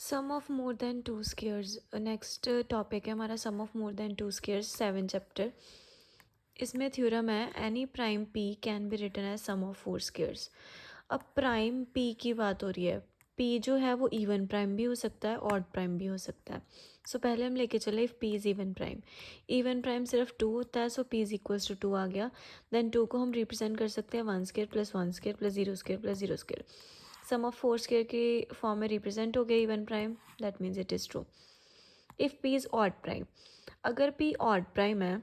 Some of more than two squares next topic है हमारा sum of more than two squares 7 chapter. इसमें theorem है any prime P can be written as sum of four squares. अब prime P की बात हो रही है। पी जो है वो इवन प्राइम भी हो सकता है ऑड प्राइम भी हो सकता है। सो पहले हम लेके चले if P is even prime सिर्फ टू होता है, so P is equals to two आ गया। देन टू को हम रिप्रेजेंट कर सकते हैं one square plus zero square. Sum of four square के फॉर्म में रिप्रेजेंट हो गया even prime, that means it is true. If P is odd prime, अगर पी ऑड प्राइम है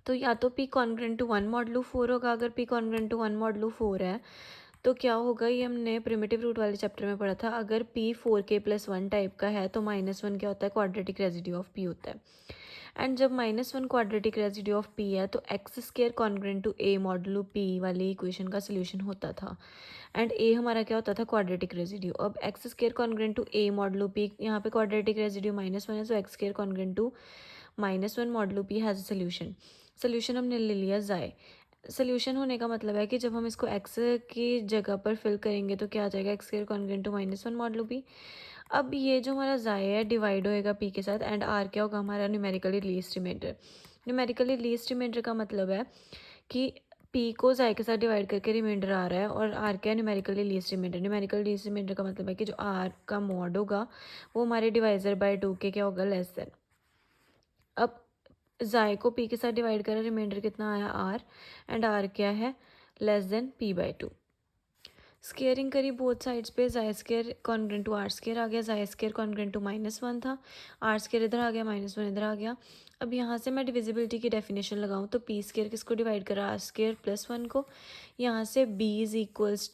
तो या तो P congruent to one modulo four होगा। अगर P congruent to one modulo four है तो क्या होगा, ये हमने प्रिमिटिव रूट वाले चैप्टर में पढ़ा था। अगर पी फोर के प्लस वन टाइप का है तो माइनस वन क्या होता है, क्वाड्रेटिक रेजिड्यू ऑफ पी होता है। एंड जब minus one quadratic residue of P है तो X square congruent to A modulo P वाली इक्वेशन का सोल्यूशन होता था। एंड ए हमारा क्या होता था, क्वाड्रेटिक रेजिड्यू। अब X square congruent to A modulo P, यहाँ पे क्वाड्रेटिक रेजिड्यू माइनस वन है, so X square congruent to minus one modulo P has a solution. Solution हमने ले लिया जाए। सोल्यूशन होने का मतलब है कि जब हम इसको एक्स की जगह पर फिल करेंगे तो क्या आ जाएगा, X square congruent to minus one modulo P. अब ये जो हमारा जाए है डिवाइड होएगा पी के साथ, एंड आर क्या होगा हमारा numerically least remainder. Numerically least remainder का मतलब है कि पी को जाए के साथ डिवाइड करके रिमाइंडर आ रहा है, और आर क्या है, numerically least remainder. Numerically least remainder का मतलब है कि जो आर का मॉड होगा वो हमारे डिवाइजर बाय टू के क्या होगा, लेस देन। अब जाए को पी के साथ डिवाइड करें, रिमाइंडर कितना आया आर, एंड आर क्या है, less than P by two. Squaring करी बोथ साइड्स पे, J square congruent to R square आ गया, J square congruent to minus one था, आर स्केयर इधर आ गया, माइनस वन इधर आ गया। अब यहाँ से मैं डिविजिबिलिटी की डेफिनेशन लगाऊँ तो पी स्केयर किसको डिवाइड करा, आर स्केयर प्लस वन को। यहाँ से B is equals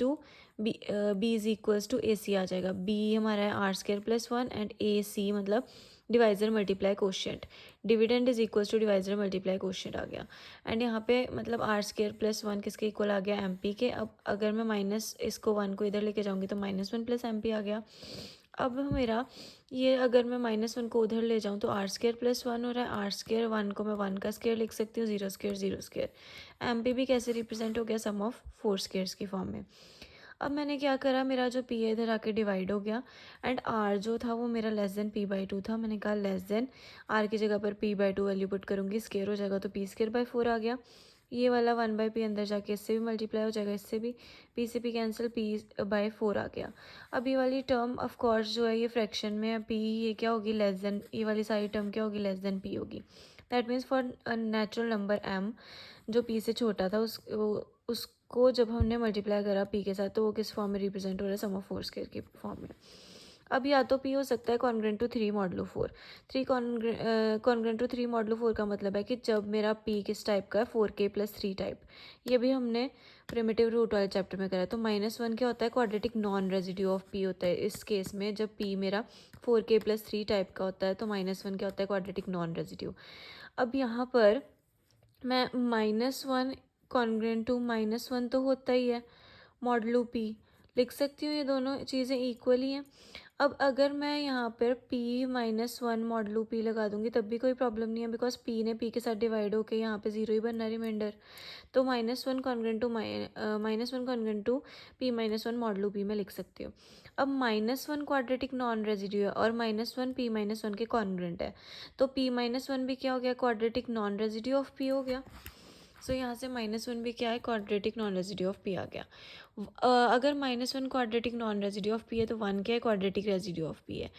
to A C आ जाएगा। बी हमारा है R square plus one, and A C मतलब divisor multiply quotient. Dividend is equals to divisor multiply quotient आ गया। एंड यहाँ पे मतलब आर स्केयर प्लस वन किसके इक्वल आ गया, एम पी के। अब अगर मैं माइनस इसको वन को इधर लेके जाऊँगी तो minus one plus M P आ गया। अब मेरा ये अगर मैं माइनस वन को उधर ले जाऊँ तो आर स्केयर प्लस वन हो रहा है। आर स्केयर वन को मैं वन का स्केयर लिख सकती हूँ, जीरो स्केयर। एम पी भी कैसे रिप्रेजेंट हो गया, सम ऑफ फोर स्केयर्स की फॉर्म में। अब मैंने क्या करा, मेरा जो पी है इधर आके डिवाइड हो गया, एंड आर जो था वो मेरा less than P by to था। मैंने कहा लेस देन, आर की जगह पर P by to value put करूँगी, स्केयर हो जाएगा तो पी स्केयर बाई फोर आ गया। ये वाला वन बाई पी अंदर जाके इससे भी मल्टीप्लाई हो जाएगा, इससे भी पी से P cancel, P by four आ गया। अब ये वाली टर्म ऑफ कोर्स जो है ये फ्रैक्शन में है, पी ये क्या होगी, लेस देन, ये वाली सारी टर्म क्या होगी, लेस देन पी होगी। That means for natural number M जो पी से छोटा था उसको जब हमने मल्टीप्लाई करा पी के साथ तो वो किस फॉर्म में रिप्रेजेंट हो रहा है, सम ऑफ फोर स्क्वायर की फॉर्म में। अब या तो पी हो सकता है congruent to three modulo four. Congruent to three modulo four का मतलब है कि जब मेरा पी किस टाइप का है, फोर के प्लस थ्री टाइप। ये भी हमने प्रिमिटिव रूट वाले चैप्टर में करा। तो माइनस वन क्या होता है, quadratic non residue of P होता है। इस केस में जब पी मेरा फोर के प्लस थ्री टाइप का होता है तो माइनस वन क्या होता है, क्वाड्रेटिक नॉन रेजिड्यू। अब यहाँ पर मैं minus one congruent to minus one तो होता ही है, मॉडलू पी लिख सकती हूँ, ये दोनों चीज़ें इक्वली हैं। अब अगर मैं यहाँ पर p minus one modulo P लगा दूंगी तब भी कोई प्रॉब्लम नहीं है, बिकॉज p ने p के साथ डिवाइड होके यहाँ पे जीरो ही बनना है रिमाइंडर। तो minus one congruent to P minus one modulo P में लिख सकती हूँ। अब minus one quadratic non residue है और minus one P minus one के कॉन्ग्रेंट है, तो p माइनस वन भी क्या हो गया, quadratic non residue of p हो गया। सो यहाँ से माइनस वन भी क्या है, quadratic non residue of P आ गया। अगर minus one quadratic non residue of P है तो वन क्या है, क्वाड्रेटिक रेजिड्यू ऑफ पी है।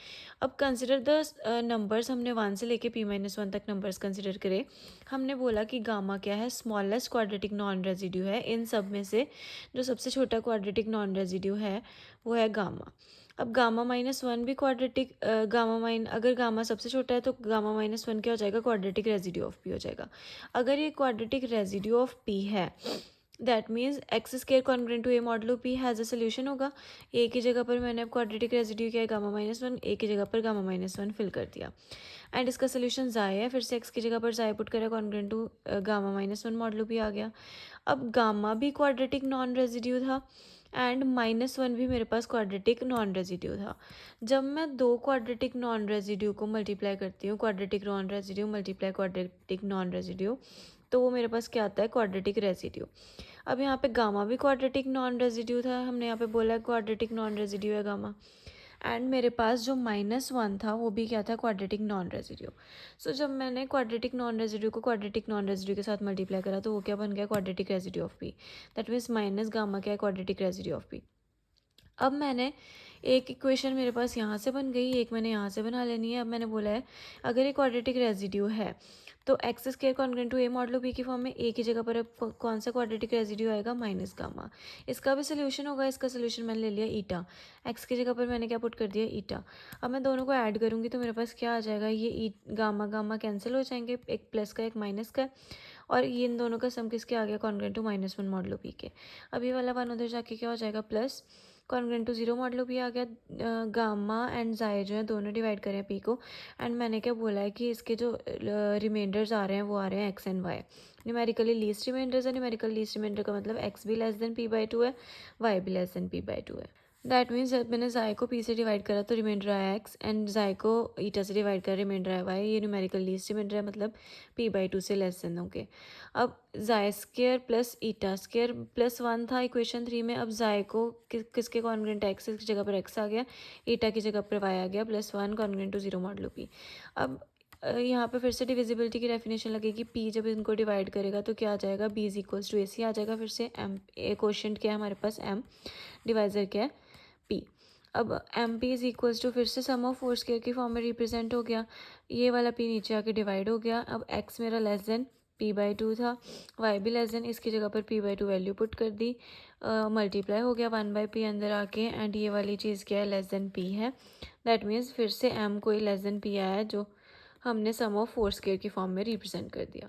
अब कंसिडर द नंबर्स, हमने वन से लेके पी माइनस वन तक नंबर्स कंसिडर करे। हमने बोला कि गामा क्या है, स्मॉलेस्ट क्वाड्रेटिक नॉन रेजिड्यू है। इन सब में से जो सबसे छोटा क्वाड्रेटिक नॉन रेजिड्यू है वो है गामा। अब गामा माइनस वन भी क्वाड्रेटिक अगर गामा सबसे छोटा है तो गामा माइनस वन क्या हो जाएगा, क्वाड्रेटिक रेजिड्यू ऑफ पी हो जाएगा। अगर ये क्वाड्रेटिक रेजिड्यू ऑफ पी है that means X square congruent to A modulo P has a solution होगा। ए की जगह पर मैंने अब क्वाड्रेटिक रेजिड्यू किया है गामा माइनस वन, ए की जगह पर गामा माइनस वन फिल कर दिया, एंड इसका सोल्यूशन जाए है। फिर से एक्स की जगह पर जाए पुट करें, congruent to gamma minus one modulo P आ गया। अब गामा भी क्वाड्रेटिक नॉन रेजिड्यू था एंड माइनस वन भी मेरे पास क्वाड्रेटिक नॉन रेजिड्यू था। जब मैं दो क्वाड्रेटिक नॉन रेजिड्यू को मल्टीप्लाई करती हूँ, quadratic non residue multiply quadratic non residue, तो वो मेरे पास क्या आता है, क्वाड्रेटिक रेजिड्यू। अब यहाँ पे गामा भी क्वाड्रेटिक नॉन रेजिड्यू था, हमने यहाँ पे बोला क्वाड्रेटिक नॉन रेजिड्यू है गामा। एंड मेरे पास जो -1 था वो भी क्या था, क्वाड्रेटिक नॉन रेजिड्यू। सो जब मैंने क्वाड्रेटिक नॉन रेजिड्यू को क्वाड्रेटिक नॉन रेजिड्यू के साथ मल्टीप्लाई करा तो वो क्या बन गया, quadratic residue of P. That means minus gamma क्या है, क्वाड्रेटिक रेजिड्यू ऑफ पी। अब मैंने एक इक्वेशन मेरे पास यहाँ से बन गई, एक मैंने यहाँ से बना लेनी है। अब मैंने बोला है अगर ये क्वाड्रेटिक रेजिड्यू है तो X square congruent to A modulo B की फॉर्म में ए की जगह पर अब कौन सा क्वाड्रेटिक रेजिड्यू आएगा, माइनस गामा। इसका भी सोल्यूशन होगा, इसका सोल्यूशन मैंने ले लिया ईटा, एक्स की जगह पर मैंने क्या पुट कर दिया, ईटा। अब मैं दोनों को ऐड करूँगी तो मेरे पास क्या आ जाएगा, ये गामा गामा कैंसिल हो जाएंगे, एक प्लस का एक माइनस का, और ये इन दोनों का सम किसके आ गया, कॉन्ग्रुएंट टू -1 मॉडलो पी के। अब ये वाला वन उधर जाके क्या हो जाएगा, plus congruent to 0 modulo P आ गया। गामा एंड जाए जो है दोनों डिवाइड करें पी को, एंड मैंने क्या बोला है कि इसके जो रिमाइंडर्स आ रहे हैं वो आ रहे हैं X and Y. Numerically least remainders है, न्यूमेरिकल लीस्ट रिमाइंडर का मतलब एक्स भी लेस देन पी बाई 2 है, वाई भी लेस देन पी बाई 2 है। दैट मीन्स जब मैंने जाए को पी से डिवाइड करा तो रिमाइंडर आया एक्स, एंड जाए को ईटा से डिवाइड करा रिमाइंडर आया वाई। ये न्यूमेरिकल लीस्ट रिमाइंडर है, मतलब पी बाई 2 से लेस देन होंगे। अब जाए स्केयर प्लस ईटा स्केयर +1 था इक्वेशन 3 में। अब जाए को किसके कॉन्ग्रुएंट, एक्स की जगह पर एक्स आ गया, ईटा की जगह पर वाई आ गया, +1 कॉन्ग्रुएंट टू 0 मॉडलो पी। अब यहाँ पे फिर से डिविजिबिलिटी की डेफिनेशन लगेगी, पी जब इनको डिवाइड करेगा तो क्या आ जाएगा, B is equals to A C आ जाएगा। फिर से एम ए क्वोशिएंट क्या है हमारे पास, एम, डिवाइजर क्या है, पी। अब M P is equals to फिर से सम ऑफ फोर स्क्वायर की फॉर्म में रिप्रेजेंट हो गया, ये वाला पी नीचे आके डिवाइड हो गया। अब एक्स मेरा लेस देन पी बाई 2 था, वाई भी लेस देन, इसकी जगह पर पी बाई 2 वैल्यू पुट कर दी, मल्टीप्लाई हो गया 1/p अंदर आके, एंड ये वाली चीज़ क्या है, लेस देन पी है। दैट मीन्स फिर से एम कोई लेस देन पी आया है, जो हमने सम ऑफ फोर स्क्वायर की फॉर्म में रिप्रेजेंट कर दिया।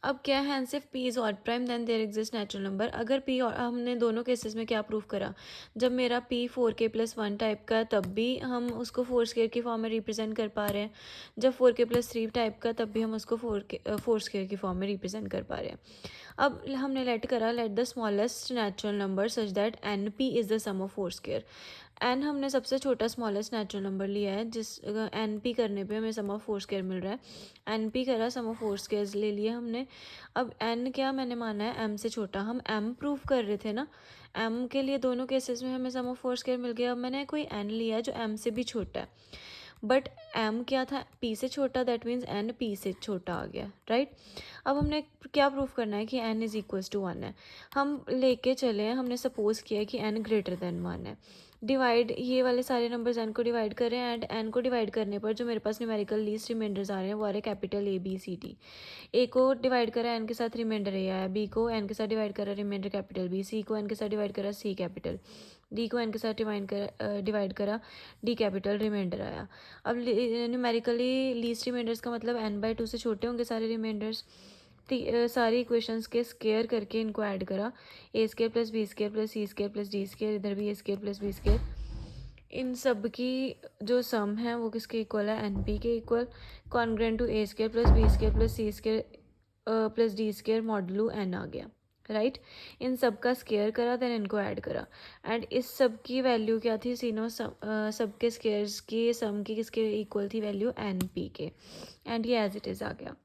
अब क्या है, सिर्फ P is odd prime then there exist natural number. अगर पी, और हमने दोनों केसेस में क्या प्रूव करा, जब मेरा पी 4k+1 टाइप का तब भी हम उसको फोर स्क्वायर की फॉर्म में रिप्रेजेंट कर पा रहे हैं, जब 4k+3 टाइप का तब भी हम उसको फोर स्क्वायर की फॉर्म में रिप्रेजेंट कर पा रहे हैं। अब हमने लेट करा, let the smallest natural number such that N P is the sum of four square. N हमने सबसे छोटा स्मॉलेस्ट नेचुरल नंबर लिया है, जिस एन पी करने पे हमें सम ऑफ फोर स्क्वायर मिल रहा है। एन पी करा, सम ऑफ फोर स्क्वायर ले लिए हमने। अब एन क्या मैंने माना है, एम से छोटा। हम एम प्रूव कर रहे थे ना, एम के लिए दोनों केसेस में हमें सम ऑफ फोर स्क्वायर मिल गया। अब मैंने कोई एन लिया है जो एम से भी छोटा है, बट एम क्या था, पी से छोटा, दैट मीन्स एन पी से छोटा आ गया, राइट। अब हमने क्या प्रूफ करना है कि एन इज इक्वल्स टू 1 है। हम लेके चले हैं, हमने सपोज किया है कि एन ग्रेटर देन 1 है। डिवाइड, ये वाले सारे नंबर्स एन को डिवाइड करें, एंड एन को डिवाइड करने पर जो मेरे पास न्यूमेरिकल लीस्ट रिमाइंडर्स आ रहे हैं वो आ रहे capital A B C D. A को डिवाइड करा एन के साथ रिमाइंडर ए आया, बी को एन के साथ डिवाइड करा रिमाइंडर कैपिटल बी, सी को एन के साथ डिवाइड करा सी कैपिटल, डी को एन के साथ डिवाइड करा डी कैपिटल, रिमाइंडर आया। अब न्यूमेरिकली लीस्ट रिमाइंडर्स का मतलब n/2 से छोटे होंगे सारे रिमाइंडर्स। सारी इक्वेशंस के स्केयर करके इनको ऐड करा, A square plus B square plus C square plus D square, इधर भी A square plus B square. इन सब की जो सम है वो किसके इक्वल है, एन पी के equal, congruent to A square plus B square plus C square plus D square modulo N आ गया, राइट। इन सब का स्केयर करा, देन इनको ऐड करा, एंड इस सब की वैल्यू क्या थी, सीनो सबके स्केयर्स की सम की किसके इक्वल थी वैल्यू, एन पी के, एंड ये एज इट इज़ आ गया।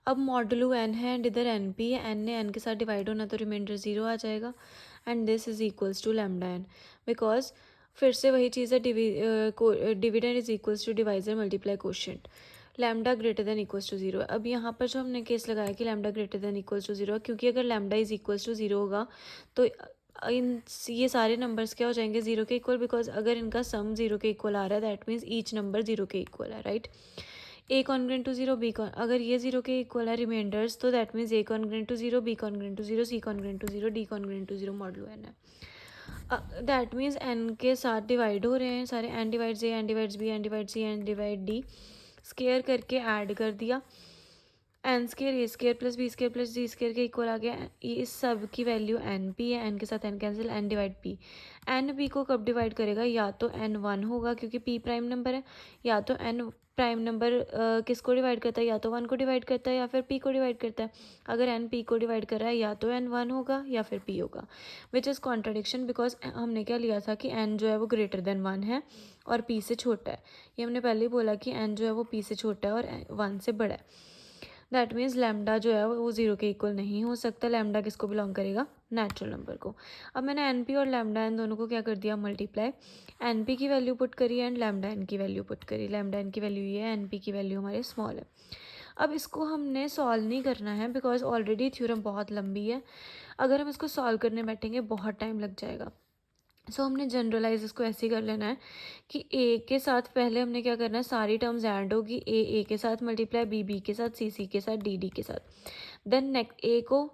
अब मॉडुलो एन है एंड इधर एन पी है, एन ने एन के साथ डिवाइड होना तो रिमाइंडर 0 आ जाएगा, and this is equals to lambda N, because फिर से वही चीज़ है, dividend is equals to divisor multiply quotient, lambda greater than equals to 0। अब यहाँ पर जो हमने केस लगाया कि lambda greater than equals to 0, क्योंकि अगर लैम्डा इज इक्वल्स टू 0 होगा तो इन ये सारे नंबर्स क्या हो जाएंगे, 0 के इक्वल, बिकॉज अगर इनका सम 0 के इक्वल आ रहा है दैट मीन्स ईच नंबर 0 के इक्वल है, right. A congruent to 0, B अगर ये 0 के इक्वल है रिमाइंडर्स, तो that means A congruent to 0, B congruent to 0, C congruent to 0, D congruent to 0 modulo N है। दैट मीन्स एन के साथ डिवाइड हो रहे हैं सारे, N divides A, N divides B, N divide C, N divide D, square करके add कर दिया, N square A square plus B square plus D square के इक्वल आ गया। ये इस सब की वैल्यू एन पी है, एन के साथ N cancel, N divide P. N P को कब डिवाइड करेगा, या तो एन 1 होगा क्योंकि पी प्राइम नंबर है, या तो एन प्राइम नंबर किसको डिवाइड करता है, या तो 1 को डिवाइड करता है या फिर पी को डिवाइड करता है। अगर एन पी को डिवाइड कर रहा है या तो एन 1 होगा या फिर पी होगा, विच इज़ कॉन्ट्राडिक्शन, बिकॉज हमने क्या लिया था कि एन जो है वो ग्रेटर देन 1 है और पी से छोटा है। ये हमने पहले ही बोला कि एन जो है वो पी से छोटा है और 1 से बड़ा है। दैट मीन्स लैम्डा जो है वो 0 के इक्वल नहीं हो सकता। लैम्डा किसको बिलोंग करेगा, नेचुरल नंबर को। अब मैंने एन पी और लैम्डा एन दोनों को क्या कर दिया, मल्टीप्लाई। एन पी की वैल्यू पुट करी एंड लैम्डा एन की वैल्यू पुट करी। लैम्डा एन की वैल्यू ये है, एन पी की वैल्यू हमारे स्मॉल है। अब इसको हमने सॉल्व नहीं करना है बिकॉज ऑलरेडी थ्योरम बहुत लंबी है। अगर हम इसको सॉल्व करने बैठेंगे बहुत टाइम लग जाएगा। सो हमने जनरलाइज इसको ऐसे ही कर लेना है कि ए के साथ पहले हमने क्या करना है, सारी टर्म्स ऐड होगी। ए के साथ मल्टीप्लाई, बी के साथ, सी के साथ, डी के साथ। देन नेक्स्ट ए को,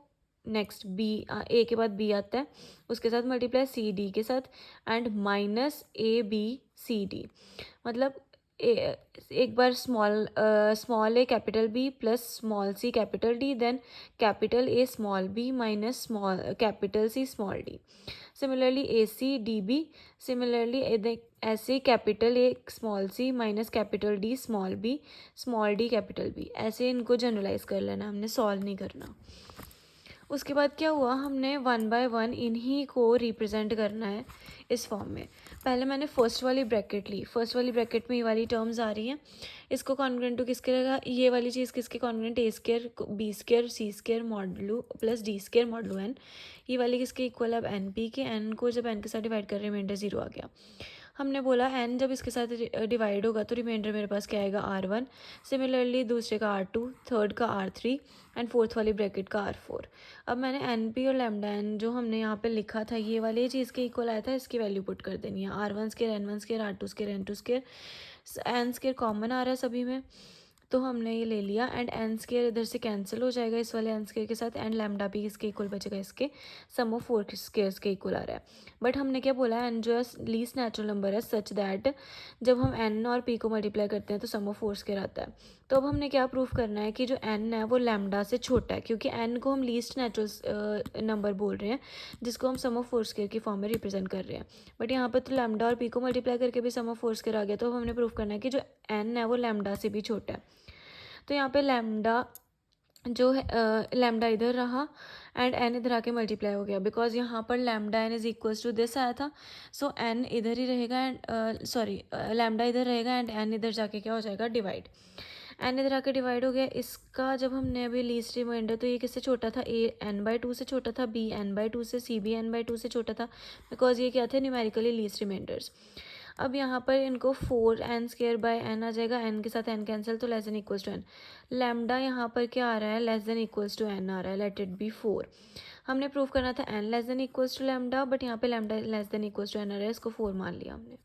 नेक्स्ट बी, ए के बाद बी आता है, उसके साथ मल्टीप्लाई सी डी के साथ and minus A B C D. मतलब एक बार small A capital B plus small C capital D, then capital A small B minus small capital C small D. Similarly A C D B, similarly ऐसे capital A small C minus capital D small B, small D capital B. ऐसे इनको generalise कर लेना, हमने solve नहीं करना। उसके बाद क्या हुआ, हमने 1 बाय 1 इन्हीं को रिप्रेजेंट करना है इस फॉर्म में। पहले मैंने फर्स्ट वाली ब्रैकेट ली, फर्स्ट वाली ब्रैकेट में ये वाली टर्म्स आ रही हैं। इसको कॉन्ग्रुएंट टू किसके रहेगा, ये वाली चीज़ किसके congruent, A square B square C square modulo plus D square modulo N. ये वाली किसके इक्वल है, अब एन पी के। एन को जब एन के साथ डिवाइड कर रिमाइंडर 0 आ गया। हमने बोला एन जब इसके साथ डिवाइड होगा तो रिमाइंडर मेरे पास क्या आएगा, R1। सिमिलरली दूसरे का R2, थर्ड का R3 एंड फोर्थ वाली ब्रैकेट का R4। अब मैंने एन पी और लैम्डा एन जो हमने यहाँ पे लिखा था ये वाले चीज़ के इक्वल आया था, इसकी वैल्यू पुट कर देनी है। R1 square, N1 square, R2 square, N2 square, N square common आ रहा है सभी में तो हमने ये ले लिया एंड एन स्क्वायर इधर से कैंसिल हो जाएगा इस वाले एन स्क्वायर के साथ एंड लैम्डा भी इसके इक्वल बचेगा, इसके सम ऑफ 4 स्क्वायर्स के इक्वल आ रहा है। बट हमने क्या बोला है, एन जो है लीस्ट नेचुरल नंबर है सच दैट जब हम एन और पी को मल्टीप्लाई करते हैं तो सम ऑफ 4 स्क्वायर आता है। तो अब हमने क्या प्रूफ करना है कि जो एन है वो लैम्डा से छोटा है, क्योंकि एन को हम लीस्ट नेचुरल नंबर बोल रहे हैं जिसको हम सम ऑफ 4 स्क्वायर की फॉर्म में रिप्रेजेंट कर रहे हैं। बट यहाँ पर तो लैम्डा और पी को मल्टीप्लाई करके भी सम ऑफ 4 स्क्वायर आ गया, तो अब हमने प्रूफ करना है कि जो एन है वो लैम्डा से भी छोटा है। तो यहाँ पे लैम्डा जो है लैम्डा इधर रहा एंड एन इधर आके मल्टीप्लाई हो गया बिकॉज यहाँ पर lambda N is equals to this आया था। सो एन इधर ही रहेगा एंड सॉरी लैम्डा इधर रहेगा एंड एन इधर जाके क्या हो जाएगा, डिवाइड। एन इधर आके डिवाइड हो गया। इसका जब हमने अभी लीस्ट रिमाइंडर तो ये किससे छोटा था, ए n/2 से छोटा था, बी n/2 से, सी भी n/2 से छोटा था बिकॉज ये क्या थे, न्यूमेरिकली लीस्ट रिमाइंडर्स। अब यहाँ पर इनको 4n स्क्वायर बाय n आ जाएगा, n के साथ n कैंसिल तो less than equals to n। Lambda यहाँ पर क्या आ रहा है, less than equals to n आ रहा है, लेट इट बी 4। हमने प्रूव करना था n less than equals to lambda, but यहाँ पे lambda less than equals to n आ रहा है, इसको 4 मान लिया हमने।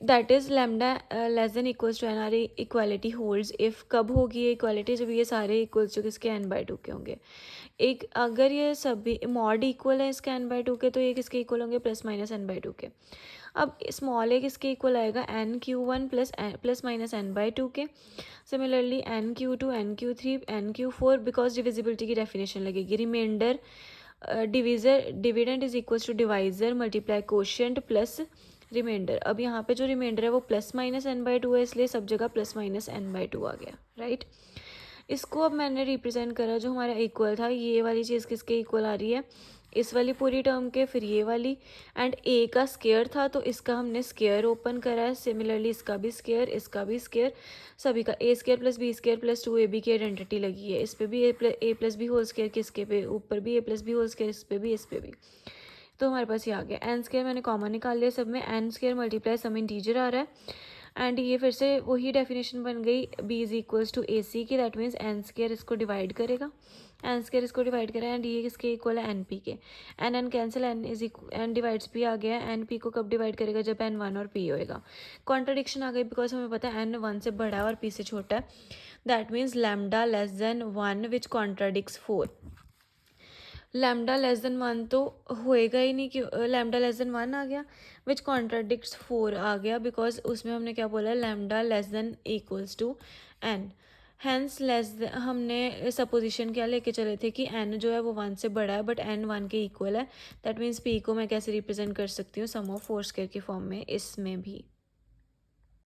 That is lambda less than equals to n or equality holds if, कब होगी ये इक्वालिटी, जब ये सारे इक्वल्स टू किसके n/2 के होंगे। एक अगर ये सभी मॉड इक्वल है इसके n/2 के तो ये किसके इक्वल होंगे, प्लस माइनस n/2 के। अब स्मॉल ए किसके इक्वल आएगा, n/1 प्लस माइनस n/2 के। Similarly n/2 n/3 n/4 because divisibility की डेफिनेशन लगेगी। Remainder dividend is equals to divisor multiply quotient plus remainder. अब यहाँ पे जो रिमाइंडर है वो प्लस माइनस n/2 है, इसलिए सब जगह प्लस माइनस n/2 आ गया, राइट। इसको अब मैंने रिप्रेजेंट करा जो हमारा इक्वल था, ये वाली चीज़ किसके इक्वल आ रही है, इस वाली पूरी टर्म के, फिर ये वाली एंड ए का स्क्वायर था तो इसका हमने स्क्वायर ओपन करा है। सिमिलरली इसका भी स्क्वायर, इसका भी स्क्वायर, सभी का A square plus B square plus 2ab की आइडेंटिटी लगी है। इस पे भी A plus B whole square, किसके पे ऊपर भी A plus B whole square, इस पे भी, इस पे भी। तो हमारे पास ये आ गया एन स्क्वायर, मैंने कॉमन निकाल लिया सब में, N square multiply some integer आ रहा है एंड ये फिर से वही डेफिनेशन बन गई b is equals to A C की। दैट मीन्स एन स्क्वायर इसको डिवाइड करेगा, एन स्क्वायर इसको डिवाइड करेगा एंड ये किसके इक्वल है, एन पी के। N N cancel, N is N divides P आ गया। एन पी को कब डिवाइड करेगा, जब एन 1 और पी होएगा। कॉन्ट्राडिक्शन आ गई बिकॉज हमें पता है एन 1 से बड़ा है और पी से छोटा है। That means lambda less than 1 which contradicts 4। Lambda less than 1 तो होएगा ही नहीं, क्यों, लैम्डा लेस देन 1 आ गया विच कॉन्ट्राडिक्ट्स 4 आ गया बिकॉज उसमें हमने क्या बोला, lambda less than equals to N. Hence हमने सपोजिशन क्या लेके चले थे कि एन जो है वो 1 से बड़ा है बट एन 1 के इक्वल है। दैट मीन्स पी को मैं कैसे रिप्रेजेंट कर सकती हूँ, सम ऑफ 4 स्क्वायर की फॉर्म में, इसमें भी।